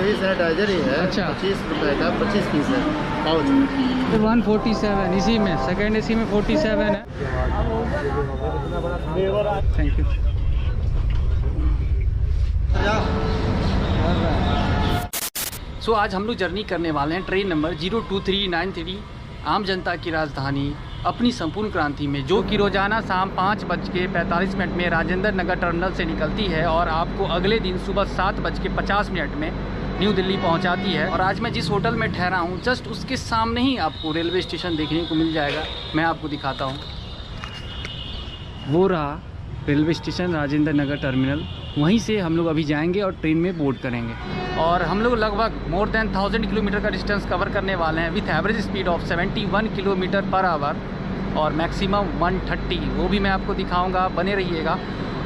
भी सैनिटाइजर ही है। अच्छा। 25 रुपए का 25 पीस है पाउच। तो 147 इसी में, सेकेंड एसी में 47 है। Thank you. सो आज हम लोग जर्नी करने वाले हैं ट्रेन नंबर 02393 आम जनता की राजधानी अपनी संपूर्ण क्रांति में, जो कि रोज़ाना शाम 5:45 में राजेंद्र नगर टर्मिनल से निकलती है और आपको अगले दिन सुबह 7:50 में न्यू दिल्ली पहुंचाती है। और आज मैं जिस होटल में ठहरा हूं जस्ट उसके सामने ही आपको रेलवे स्टेशन देखने को मिल जाएगा। मैं आपको दिखाता हूं, वो रहा railway station Rajendra Nagar terminal. वहीं से हम लोग अभी जाएंगे और ट्रेन में बोर्ड करेंगे। और हम लोग लगभग मोर देन 1000 किलोमीटर का डिस्टेंस कवर करने वाले हैं with average speed of 71 kilometre per hour और मैक्सिमम 130, वो भी मैं आपको दिखाऊंगा, बने रहिएगा।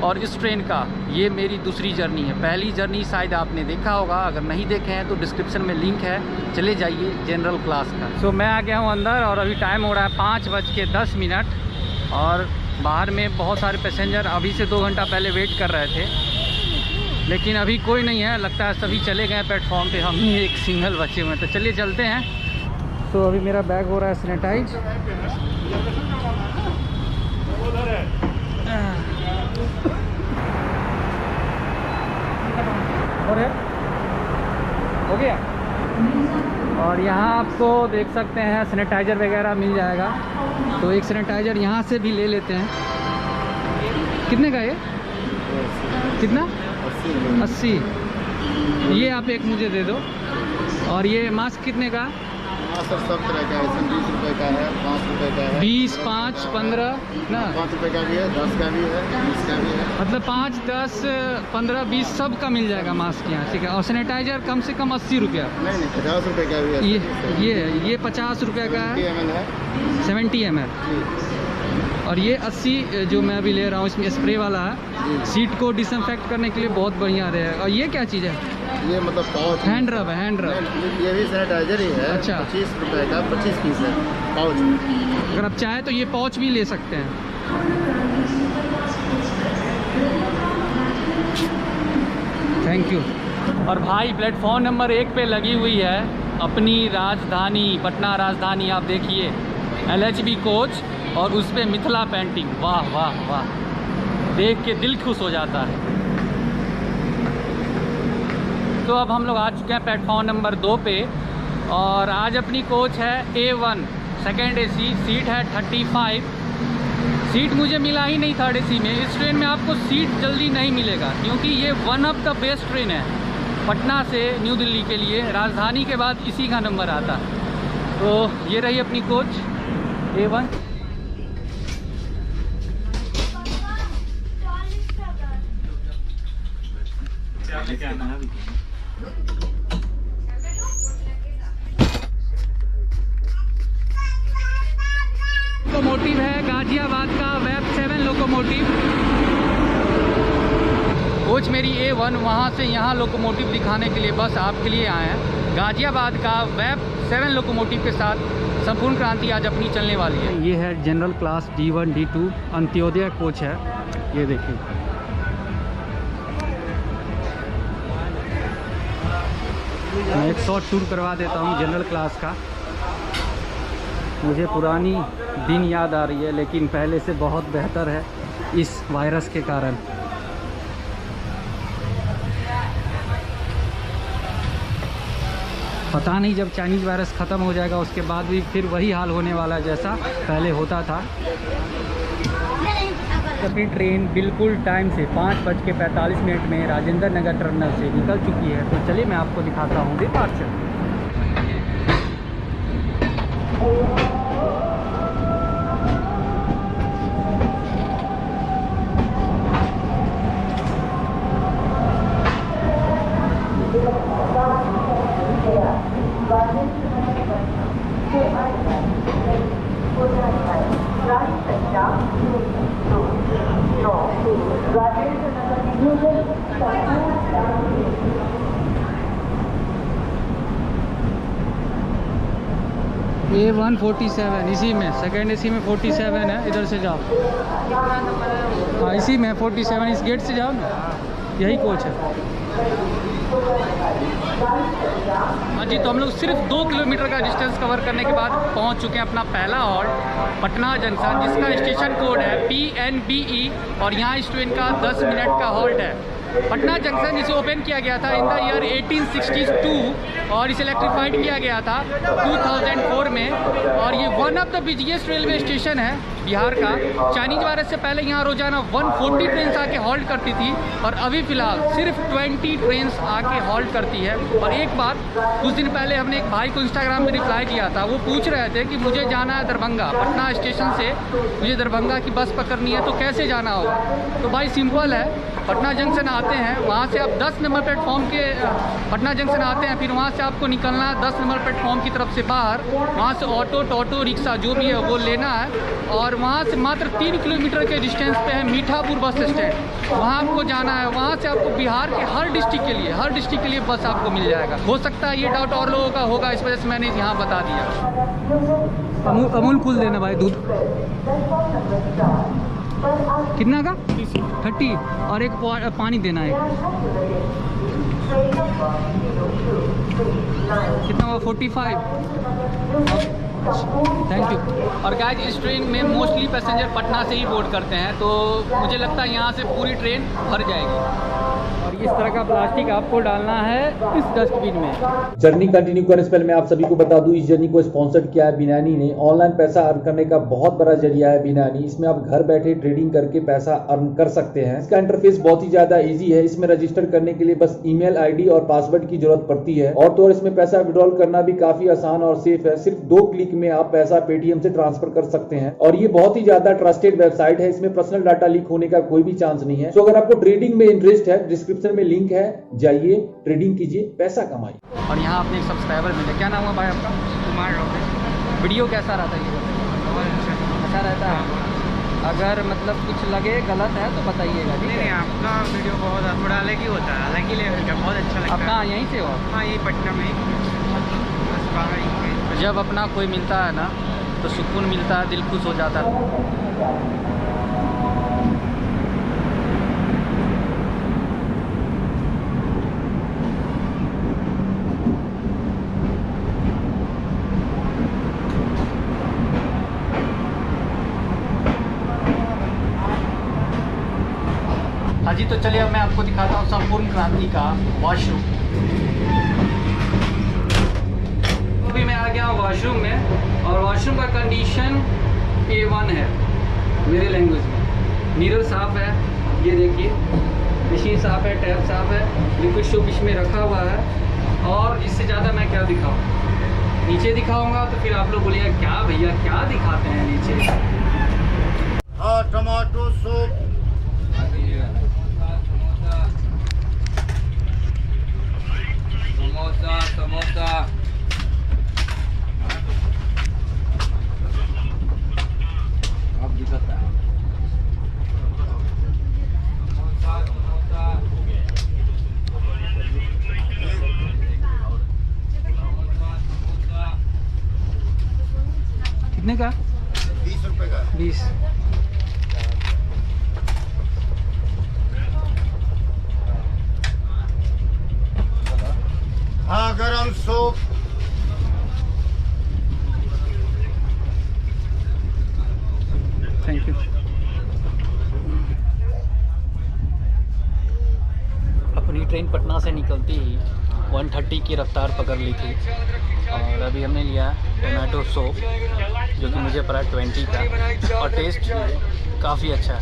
और इस ट्रेन का ये मेरी दूसरी जर्नी है। पहली जर्नी शायद आपने देखा होगा, अगर नहीं देखे हैं तो डिस्क्रिप्शन में लिंक है, चले जाइए जनरल क्लास का। सो मैं आ गया हूँ अंदर और अभी टाइम हो रहा है 5:10 और बाहर में बहुत सारे पैसेंजर अभी से 2 घंटा पहले वेट कर रहे थे, लेकिन अभी कोई नहीं है, लगता है सभी चले गए प्लेटफॉर्म पे, हम ही एक सिंगल बचे हुए हैं। तो चलिए चलते हैं। तो अभी मेरा बैग हो रहा है सैनिटाइज। हो गया। और यहाँ आपको देख सकते हैं सैनिटाइज़र वगैरह मिल जाएगा। तो एक सैनिटाइज़र यहाँ से भी ले लेते हैं। कितने का ये? कितना? 80। ये आप एक मुझे दे दो। और ये मास्क कितने का? सर सब तरह का है, 20 रुपए का है, 5 रुपए का है, 20, 5, 15 ना, 5 रुपए का भी है, 10 का भी है, 20 का भी है। मतलब 5, 10, 15, 20 सब का मिल जाएगा मास्क यहाँ, ठीक है। और सैनिटाइज़र कम से कम 80 रुपया। नहीं 50 रुपए का भी है। ये 50 रुपये का है, 70 ml है। 70 ml। और ये 80 जो मैं अभी ले रहा हूँ, इसमें स्प्रे वाला है, सीट को डिसइंफेक्ट करने के लिए बहुत बढ़िया रहेगा। और ये क्या चीज़ है? ये मतलब पाउच हैंड रब है, हैंड रब। ये भी सैनिटाइजर ही है। अच्छा। 25 रुपए का 25 पीस है पाउच। अगर आप चाहें तो ये पाउच भी ले सकते हैं। Thank you. और भाई प्लेटफॉर्म नंबर 1 पे लगी हुई है अपनी राजधानी, पटना राजधानी। आप देखिए LHB कोच और उस पर मिथिला पेंटिंग। वाह वाह वाह, देख के दिल खुश हो जाता है। तो अब हम लोग आ चुके हैं प्लेटफॉर्म नंबर 2 पे और आज अपनी कोच है A1 सेकेंड AC। सीट है 35। सीट मुझे मिला ही नहीं थर्ड AC में। इस ट्रेन में आपको सीट जल्दी नहीं मिलेगा क्योंकि ये one of the best train है पटना से न्यू दिल्ली के लिए। राजधानी के बाद इसी का नंबर आता है। तो ये रही अपनी कोच A1। लोकोमोटिव है गाजियाबाद का वेब 7 लोकोमोटिव। कोच मेरी A1 वहाँ से यहाँ लोकोमोटिव दिखाने के लिए बस आपके लिए आए हैं। गाजियाबाद का वेब 7 लोकोमोटिव के साथ संपूर्ण क्रांति आज अपनी चलने वाली है। ये है general class D1 D2 Antyodaya coach है, ये देखिए। मैं एक शॉर्ट टूर करवा देता हूँ जनरल क्लास का। मुझे पुरानी दिन याद आ रही है, लेकिन पहले से बहुत बेहतर है इस वायरस के कारण। पता नहीं जब चाइनीज़ वायरस ख़त्म हो जाएगा उसके बाद भी फिर वही हाल होने वाला है जैसा पहले होता था। अपनी ट्रेन बिल्कुल टाइम से 5:45 में राजेंद्र नगर टर्मिनल से निकल चुकी है। तो चलिए मैं आपको दिखाता हूँ डिपार्चर। A147 इसी में, सेकेंड AC में 47 है। इधर से जाओ, हाँ इसी में 47, इस गेट से जाओ ना। यही कोच है। हाँ जी, तो हम लोग सिर्फ 2 किलोमीटर का डिस्टेंस कवर करने के बाद पहुंच चुके हैं अपना पहला हॉल्ट पटना जंक्शन, जिसका स्टेशन कोड है PNBE और यहाँ इस ट्रेन का 10 मिनट का हॉल्ट है। पटना जंक्शन जिसे ओपन किया गया था इन द ईयर 1862 और इसे इलेक्ट्रीफाइड किया गया था 2004 में, और ये one of the busiest railway station है बिहार का। चाइनीज वायरस से पहले यहाँ रोजाना 140 ट्रेन आके हॉल्ट करती थी और अभी फ़िलहाल सिर्फ 20 ट्रेन आके हॉल्ट करती है। और एक बात, कुछ दिन पहले हमने एक भाई को इंस्टाग्राम में रिप्लाई किया था, वो पूछ रहे थे कि मुझे जाना है दरभंगा, पटना स्टेशन से मुझे दरभंगा की बस पकड़नी है तो कैसे जाना होगा। तो भाई सिंपल है, पटना जंक्शन आते हैं, वहाँ से आप 10 नंबर प्लेटफॉर्म के पटना जंक्शन आते हैं, फिर वहाँ से आपको निकलना है 10 नंबर प्लेटफॉर्म की तरफ से बाहर, वहाँ से ऑटो टोटो रिक्शा जो भी है वो लेना है और वहाँ से मात्र 3 किलोमीटर के डिस्टेंस पे है मीठापुर बस स्टैंड, वहाँ आपको जाना है। वहाँ से आपको बिहार के हर डिस्ट्रिक्ट के लिए बस आपको मिल जाएगा। हो सकता है ये डाउट और लोगों का होगा, इस वजह से मैंने यहाँ बता दिया। अमूल कूल देना भाई, दूध कितना का? 30 और एक पानी देना है। कितना हुआ? 45। Thank you. और गाइस, इस ट्रेन में मोस्टली पैसेंजर पटना से ही बोर्ड करते हैं, तो मुझे लगता है यहाँ से पूरी ट्रेन भर जाएगी। और इस तरह का प्लास्टिक आपको डालना है इस डस्टबिन में। जर्नी कंटिन्यू करने से पहले मैं आप सभी को बता दूं, इस जर्नी को स्पॉन्सर्ड किया है बिनानी ने। ऑनलाइन पैसा अर्न करने का बहुत बड़ा जरिया है बिनानी। इसमें आप घर बैठे ट्रेडिंग करके पैसा अर्न कर सकते हैं। इसका इंटरफेस बहुत ही ज्यादा इजी है। इसमें रजिस्टर करने के लिए बस ईमेल आईडी और पासवर्ड की जरूरत पड़ती है, और तो और इसमें पैसा विड्रॉल करना भी काफी आसान और सेफ है। सिर्फ 2 क्लिक में आप पैसा पेटीएम से ट्रांसफर कर सकते हैं, और ये बहुत ही ज्यादा ट्रस्टेड वेबसाइट है। इसमें पर्सनल डाटा लीक होने का कोई भी चांस नहीं है। तो अगर आपको ट्रेडिंग में इंटरेस्ट है, डिस्क्रिप्शन में लिंक है, जाइए ट्रेडिंग कीजिए, पैसा कमाइए। और यहाँ अपने एक सब्सक्राइबर मिले। क्या नाम है भाई आपका? कुमार रोहित। वीडियो कैसा रहता है ये? अच्छा रहता है। अगर मतलब कुछ लगे गलत है तो बताइएगा। नहीं, आपका वीडियो बहुत थोड़ा अलग ही होता है, अलग ही लेवल का, बहुत अच्छा लगता है। अपना यहीं से हो? हाँ, यही पटना में बस बाहर ही। जब अपना कोई मिलता है ना तो सुकून मिलता है, दिल खुश हो जाता है। हाँ जी, तो चलिए अब मैं आपको दिखाता हूँ संपूर्ण क्रांति का वॉशरूम। अभी मैं आ गया हूँ वॉशरूम में, और वॉशरूम का कंडीशन A1 है मेरे लैंग्वेज में। मिरर साफ़ है, ये देखिए, मशीन साफ़ है, टैप साफ़ है, लिक्विड सोप इसमें रखा हुआ है। और इससे ज़्यादा मैं क्या दिखाऊँ? नीचे दिखाऊँगा तो फिर आप लोग बोलिएगा क्या भैया क्या दिखाते हैं नीचे। हाँ, टमाटो सूप, समोसा अब दिखाता है। कितने का? 20 रुपए का। 20। हाँ, गरम सूप। Thank you. अपनी ट्रेन पटना से निकलती ही 130 की रफ्तार पकड़ ली थी, और अभी हमने लिया टोमेटो सूप जो कि मुझे पड़ा 20 का, और टेस्ट काफ़ी अच्छा है।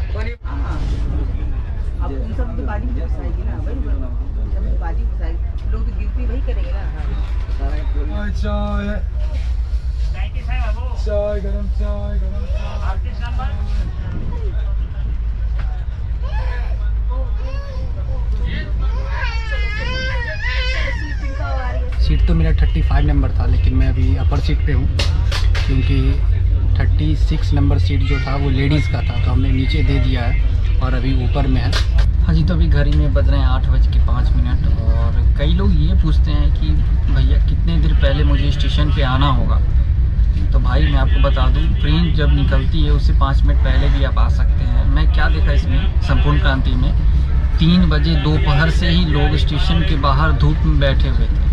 लोग तो गिनती वही करेंगे ना। चाय गरम चाय। सीट तो मेरा 35 नंबर था, लेकिन मैं अभी अपर सीट पे हूँ, क्योंकि 36 नंबर सीट जो था वो लेडीज़ का था, तो हमने नीचे दे दिया है और अभी ऊपर में है। हाँ जी, तो अभी घड़ी में बज रहे हैं 8:05, और कई लोग ये पूछते हैं कि भैया कितने देर पहले मुझे स्टेशन पे आना होगा। तो भाई मैं आपको बता दूं, ट्रेन जब निकलती है उससे 5 मिनट पहले भी आप आ सकते हैं। मैं क्या देखा इसमें संपूर्ण क्रांति में, 3 बजे दोपहर से ही लोग स्टेशन के बाहर धूप में बैठे हुए थे,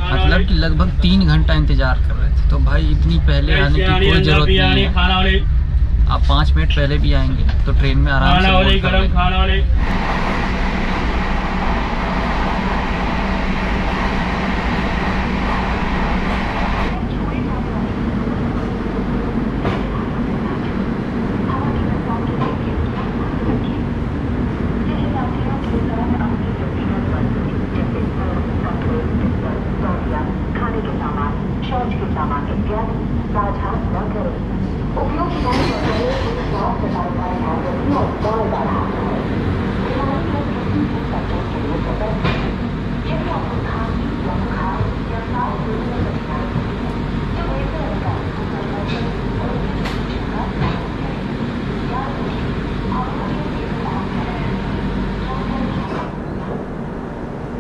मतलब कि लगभग 3 घंटा इंतज़ार कर रहे थे। तो भाई इतनी पहले आने की कोई ज़रूरत नहीं है, आप 5 मिनट पहले भी आएंगे तो ट्रेन में आराम से बोर्ड कर लेंगे।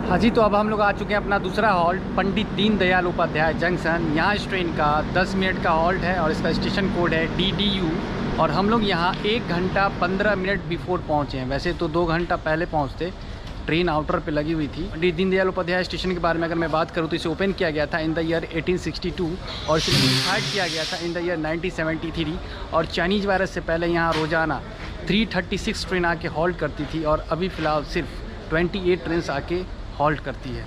हाँ जी, तो अब हम लोग आ चुके हैं अपना दूसरा हॉल्ट पंडित दीनदयाल उपाध्याय जंक्शन। यहाँ इस ट्रेन का 10 मिनट का हॉल्ट है और इसका स्टेशन कोड है DDU। और हम लोग यहाँ 1 घंटा 15 मिनट बिफोर पहुँचे हैं। वैसे तो 2 घंटा पहले पहुँचते, ट्रेन आउटर पे लगी हुई थी। पंडित दीनदयाल उपाध्याय स्टेशन के बारे में अगर मैं बात करूँ तो इसे ओपन किया गया था इन द ईयर 1862 और इसे मॉडिफाइड किया गया था इन द ईयर 1973। और चाइनीज़ वायरस से पहले यहाँ रोज़ाना 336 ट्रेन आके हॉल्ट करती थी और अभी फ़िलहाल सिर्फ 28 ट्रेन आके हॉल्ट करती है।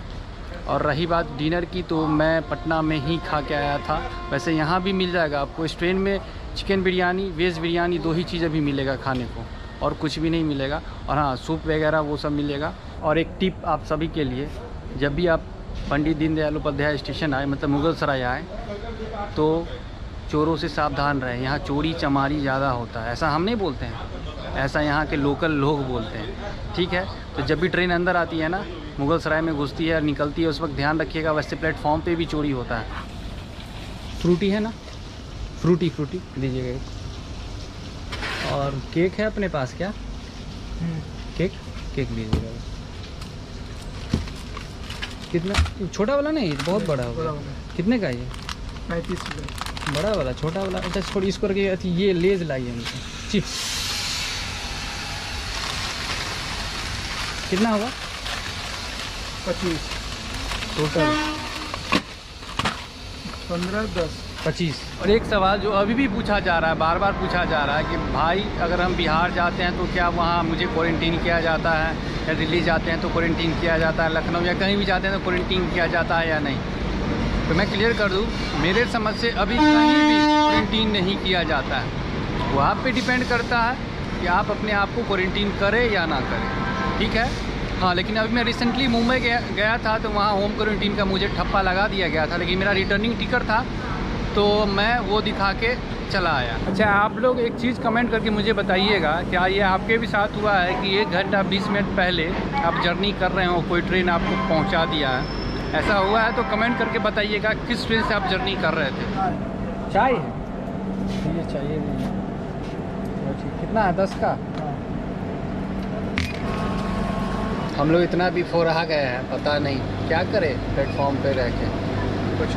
और रही बात डिनर की, तो मैं पटना में ही खा के आया था। वैसे यहाँ भी मिल जाएगा आपको इस ट्रेन में चिकन बिरयानी, वेज बिरयानी, 2 ही चीज़ अभी मिलेगा खाने को और कुछ भी नहीं मिलेगा। और हाँ, सूप वगैरह वो सब मिलेगा। और एक टिप आप सभी के लिए, जब भी आप पंडित दीनदयाल उपाध्याय स्टेशन आए, मतलब मुगल सराय आए, तो चोरों से सावधान रहें। यहाँ चोरी चमारी ज़्यादा होता है। ऐसा हम नहीं बोलते हैं, ऐसा यहाँ के लोकल लोग बोलते हैं, ठीक है। तो जब भी ट्रेन अंदर आती है ना, मुगल सराय में घुसती है और निकलती है, उस वक्त ध्यान रखिएगा। वैसे प्लेटफॉर्म पे भी चोरी होता है। फ्रूटी है ना, फ्रूटी दीजिएगा एक। और केक है अपने पास क्या? केक दीजिएगा। कितना? छोटा वाला नहीं, बहुत बड़ा होगा। कितने का ये? 35 रुपये। बड़ा वाला, छोटा वाला। अच्छा छोड़ इसको करके ये लेज लाइए हमको, चिप्स। कितना होगा? 25 टोटल 15 10 25। और एक सवाल जो अभी भी पूछा जा रहा है, बार बार पूछा जा रहा है कि भाई अगर हम बिहार जाते हैं तो क्या वहाँ मुझे क्वारंटीन किया जाता है, या दिल्ली जाते हैं तो क्वारंटीन किया जाता है, लखनऊ या कहीं भी जाते हैं तो क्वारंटीन किया जाता है या नहीं? तो मैं क्लियर कर दूँ, मेरे समझ से अभी कहीं भी क्वारंटीन नहीं किया जाता है। वो आप पे डिपेंड करता है कि आप अपने आप को क्वारंटीन करें या ना करें, ठीक है। हाँ, लेकिन अभी मैं रिसेंटली मुंबई गया था तो वहाँ होम क्वारंटीन का मुझे ठप्पा लगा दिया गया था, लेकिन मेरा रिटर्निंग टिकट था तो मैं वो दिखा के चला आया। अच्छा, आप लोग एक चीज़ कमेंट करके मुझे बताइएगा, क्या ये आपके भी साथ हुआ है कि 1 घंटा 20 मिनट पहले आप जर्नी कर रहे हो, कोई ट्रेन आपको पहुँचा दिया है? ऐसा हुआ है तो कमेंट करके बताइएगा किस ट्रेन से आप जर्नी कर रहे थे। चाय है ये, चाहिए कितना है? 10 का। हम लोग इतना बिफोर आ गए हैं, पता नहीं क्या करें प्लेटफॉर्म पे रह के।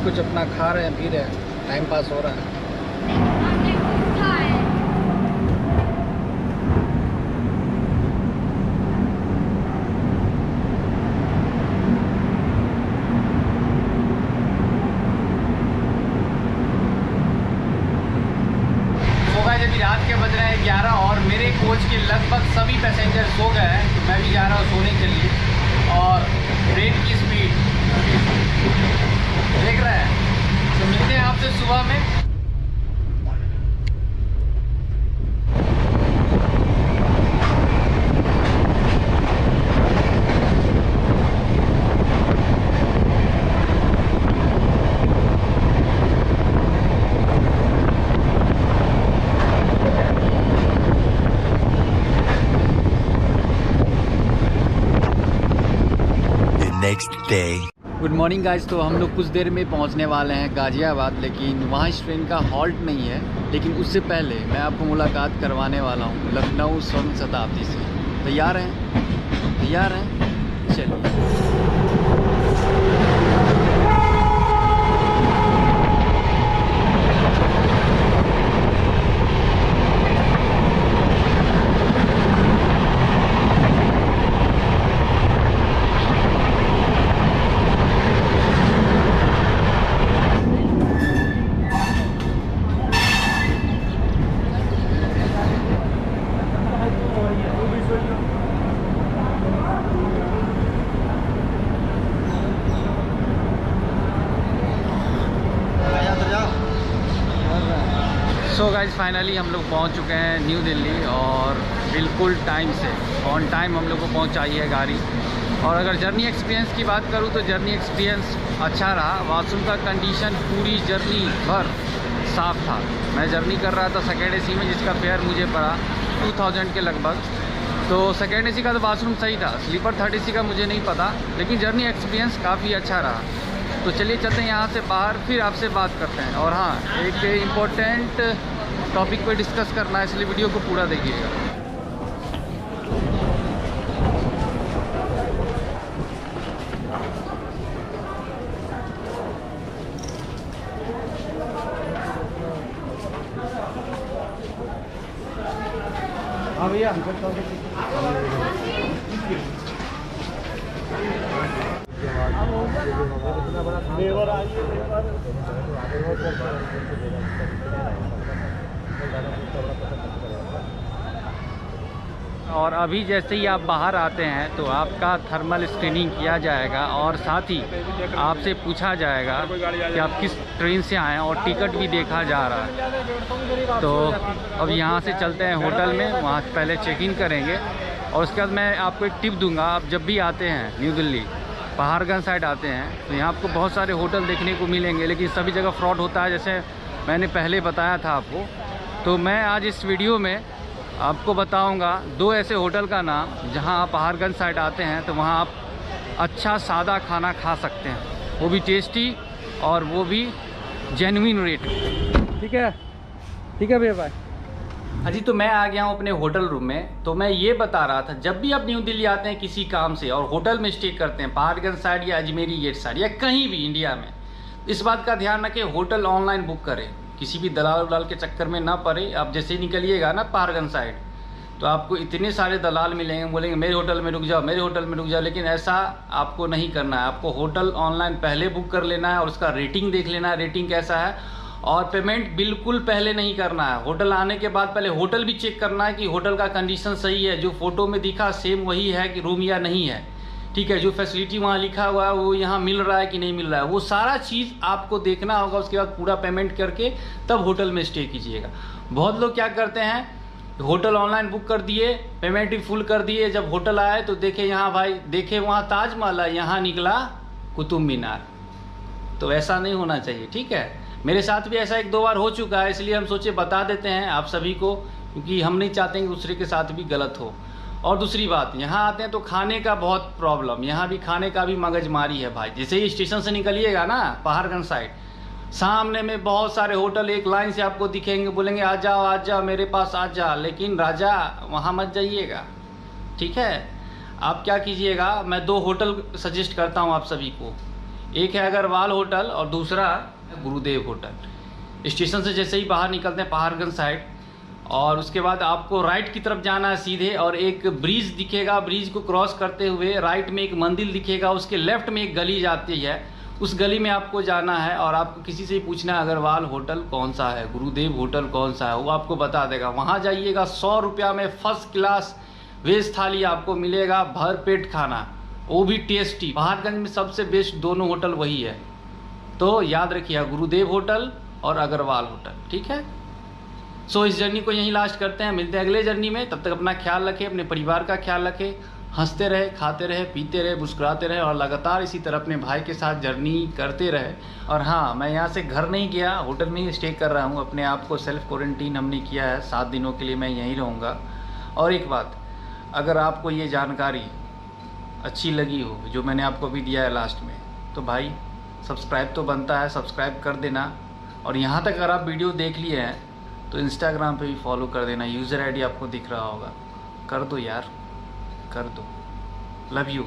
कुछ अपना खा रहे हैं, पी रहे हैं, टाइम पास हो रहा है। अभी रात के बज रहे हैं 11 और मेरे कोच के लगभग सभी पैसेंजर सो गए हैं, तो मैं भी जा रहा हूँ सोने के लिए। और ट्रेन की स्पीड देख रहे हैं, तो मिलते हैं आपसे सुबह में। गुड मॉर्निंग गाइस, तो हम लोग कुछ देर में पहुंचने वाले हैं गाज़ियाबाद, लेकिन वहाँ इस ट्रेन का हॉल्ट नहीं है। लेकिन उससे पहले मैं आपको मुलाकात करवाने वाला हूँ लखनऊ स्वर्ण शताब्दी से। तैयार हैं? चलिए। गाइस फाइनली हम लोग पहुंच चुके हैं न्यू दिल्ली और बिल्कुल टाइम से ऑन टाइम हम लोग को पहुंचाई है गाड़ी। और अगर जर्नी एक्सपीरियंस की बात करूं तो जर्नी एक्सपीरियंस अच्छा रहा। वॉशरूम का कंडीशन पूरी जर्नी भर साफ़ था। मैं जर्नी कर रहा था सेकेंड AC में, जिसका फेयर मुझे पड़ा 2000 के लगभग। तो सेकेंड AC का तो वॉशरूम सही था, स्लीपर थर्ड AC का मुझे नहीं पता, लेकिन जर्नी एक्सपीरियंस काफ़ी अच्छा रहा। तो चलिए चलते हैं यहाँ से बाहर, फिर आपसे बात करते हैं। और हाँ, एक इम्पोर्टेंट टॉपिक पे डिस्कस करना है, इसलिए वीडियो को पूरा देखिएगा। हाँ भैया, और अभी जैसे ही आप बाहर आते हैं तो आपका थर्मल स्क्रीनिंग किया जाएगा और साथ ही आपसे पूछा जाएगा कि आप किस ट्रेन से आए हैं, और टिकट भी देखा जा रहा है। तो अब यहाँ से चलते हैं होटल में, वहाँ पहले चेक इन करेंगे और उसके बाद मैं आपको एक टिप दूंगा। आप जब भी आते हैं न्यू दिल्ली पहाड़गंज साइड आते हैं तो यहाँ आपको बहुत सारे होटल देखने को मिलेंगे, लेकिन सभी जगह फ्रॉड होता है, जैसे मैंने पहले बताया था आपको। तो मैं आज इस वीडियो में आपको बताऊंगा 2 ऐसे होटल का नाम जहां आप पहाड़गंज साइड आते हैं तो वहां आप अच्छा सादा खाना खा सकते हैं, वो भी टेस्टी और वो भी जेन्युइन रेट। ठीक है भैया, बाय। अजी तो मैं आ गया हूँ अपने होटल रूम में। तो मैं ये बता रहा था, जब भी आप न्यू दिल्ली आते हैं किसी काम से और होटल में स्टे करते हैं पहाड़गंज साइड या अजमेरी गेट साइड या कहीं भी इंडिया में, इस बात का ध्यान रखें होटल ऑनलाइन बुक करें, किसी भी दलाल वलाल के चक्कर में ना पड़े। आप जैसे ही निकलिएगा ना पहाड़गंज साइड तो आपको इतने सारे दलाल मिलेंगे, बोलेंगे मेरे होटल में रुक जाओ, मेरे होटल में रुक जाओ, लेकिन ऐसा आपको नहीं करना है। आपको होटल ऑनलाइन पहले बुक कर लेना है और उसका रेटिंग देख लेना है, रेटिंग कैसा है, और पेमेंट बिल्कुल पहले नहीं करना है। होटल आने के बाद पहले होटल भी चेक करना है कि होटल का कंडीशन सही है, जो फोटो में दिखा सेम वही है कि रूम या नहीं है, ठीक है, जो फैसिलिटी वहाँ लिखा हुआ है वो यहाँ मिल रहा है कि नहीं मिल रहा है, वो सारा चीज़ आपको देखना होगा। उसके बाद पूरा पेमेंट करके तब होटल में स्टे कीजिएगा। बहुत लोग क्या करते हैं, होटल ऑनलाइन बुक कर दिए, पेमेंट भी फुल कर दिए, जब होटल आए तो देखे यहाँ भाई देखे वहाँ ताजमहल है, यहाँ निकला कुतुब मीनार। तो ऐसा नहीं होना चाहिए, ठीक है। मेरे साथ भी ऐसा 1-2 बार हो चुका है, इसलिए हम सोचे बता देते हैं आप सभी को, क्योंकि हम नहीं चाहते कि दूसरे के साथ भी गलत हो। और दूसरी बात, यहाँ आते हैं तो खाने का बहुत प्रॉब्लम, यहाँ भी खाने का भी मगजमारी है भाई। जैसे ही स्टेशन से निकलिएगा ना पहाड़गंज साइड, सामने में बहुत सारे होटल एक लाइन से आपको दिखेंगे, बोलेंगे आ जाओ मेरे पास आ जा, लेकिन राजा वहाँ मत जाइएगा, ठीक है। आप क्या कीजिएगा, मैं 2 होटल सजेस्ट करता हूँ आप सभी को। एक है अग्रवाल होटल और दूसरा गुरुदेव होटल। स्टेशन से जैसे ही बाहर निकलते हैं पहाड़गंज साइड, और उसके बाद आपको राइट की तरफ जाना है सीधे, और एक ब्रिज दिखेगा, ब्रिज को क्रॉस करते हुए राइट में एक मंदिर दिखेगा, उसके लेफ्ट में एक गली जाती है, उस गली में आपको जाना है। और आपको किसी से पूछना है अग्रवाल होटल कौन सा है, गुरुदेव होटल कौन सा है, वो आपको बता देगा। वहाँ जाइएगा, 100 रुपया में फर्स्ट क्लास वेज थाली आपको मिलेगा, भर पेट खाना, वो भी टेस्टी। पहाड़गंज में सबसे बेस्ट दोनों होटल वही है। तो याद रखिए, गुरुदेव होटल और अग्रवाल होटल, ठीक है। सो इस जर्नी को यहीं लास्ट करते हैं, मिलते हैं अगले जर्नी में। तब तक अपना ख्याल रखें, अपने परिवार का ख्याल रखें, हंसते रहे, खाते रहे, पीते रहे, मुस्कुराते रहे, और लगातार इसी तरह अपने भाई के साथ जर्नी करते रहे। और हाँ, मैं यहाँ से घर नहीं गया, होटल में ही स्टे कर रहा हूँ। अपने आप को सेल्फ क्वारंटीन हमने किया है, 7 दिनों के लिए मैं यहीं रहूँगा। और एक बात, अगर आपको ये जानकारी अच्छी लगी हो जो मैंने आपको भी दिया है लास्ट में, तो भाई सब्सक्राइब तो बनता है, सब्सक्राइब कर देना। और यहाँ तक अगर आप वीडियो देख लिए हैं तो इंस्टाग्राम पे भी फॉलो कर देना, यूज़र आईडी आपको दिख रहा होगा, कर दो यार, कर दो। Love you.